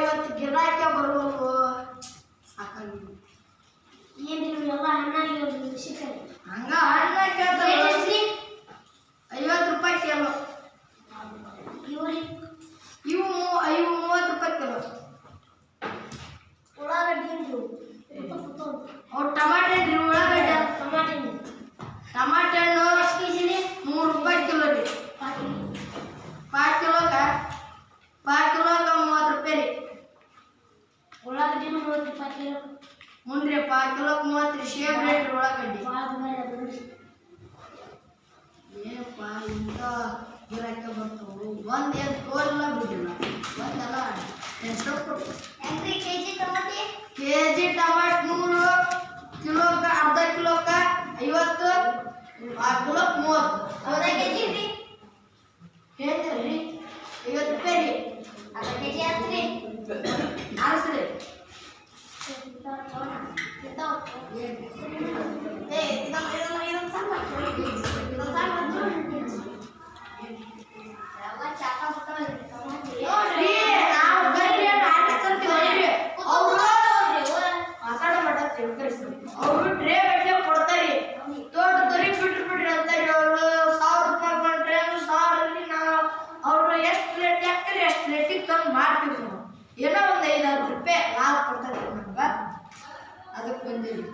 ಇವತ್ತು ಗಿರಾಕಿ ಬರುವವು ಸಾಕಾಗಿ ಏನು ಎಲ್ಲ ಹಣ್ಣಾಗಿ ಸಿಕ್ಕರೆ ಹಂಗ ಹಣ್ಣ ಕೇಳ್ತಾರೆ 50 ರೂಪಾಯಿ ಕಿಲೋ ಇವು 30 ರೂಪಾಯಿ ಕಿಲೋ ಉಳ್ಳಾಗಡ್ಡಿ ಅವ್ರು ಟಮಾಟೆ ರೀ ಉಳ್ಳಾಗಡ್ಡೆ ಟಮಾಟೆ ಹಣ್ಣು ಎಷ್ಟು ಕೆ ಜಿ 3 ರೂಪಾಯಿ ಕಿಲೋ ರೀ 5 ಕಿಲೋಕ್ಕೆ 30 ರೂಪಾಯಿ ರೀ ಉಳ್ಳಾಗಡ್ಡಿ 30 ರೂಪಾಯಿ ಕಿಲೋ ಮುಂದ್ರಿ 5 ಕಿಲೋಕ್ಕೆ 30 ರೀ ಶೇಪ್ ರೇಟ್ ಉಳ್ಳಾಗಡ್ಡಿ ಏನಪ್ಪ ಇಂಥ ಗಿರಾಕಿ ಬರ್ತಾವು ಒಂದೇನು ತೋರಿಲ್ಲ ಬಿಟ್ಟಿಲ್ಲ ಒಂದೆಲ್ಲ ಎಷ್ಟು ಹೆಂಗ್ರಿ ಕೆಜಿ ಟಮಾಟಿ ಕೆಜಿ ಟಮಾಟ್ 100 ಕಿಲೋಕ್ಕೆ ಅರ್ಧ ಕಿಲೋಕ್ಕೆ 50 5 ಕಿಲೋಕ್ಕೆ 30 ಅರ್ಧ ಕೆಜಿ ರೀ ಹೇಳ್ತೀರಿ 50 ರೂಪಾಯಿ ರೀ ಅರ್ಧ ಕೆಜಿ ಆತ್ರಿ ಆರಿಸ್ರಿ ನಾವು ಗಟ್ಟಿ ಆಡಿಸ್ತಿರ್ತೀವಿ ಅವರು ಟ್ರೇ ಗಟ್ಟಲೆ ಕೊಡ್ತಾರೆ ತೋಟ ತೊರಿ ಬಿಟ್ರಿ ಅಂತಾರೆ ಅವರು 1000 ರೂಪಾಯಿ ಕೊಟ್ರೆ 1000 ನಾವು ಅವರು ಎಷ್ಟು ಪ್ಲೇಟ್ ಹಾಕ್ತಾರೆ ಎಷ್ಟು ಪ್ಲೇಟಿಗೆ ತಂದು ಮಾಡ್ತೀವಿ ನಾವು ಏನೋ ಒಂದು 5-6 ರೂಪಾಯಿ ಲಾಭ ಕೊಡ್ತಾರೆ ನಮ್ಗೆ ಅದಕ್ಕೆ ಬಂದಿರಿ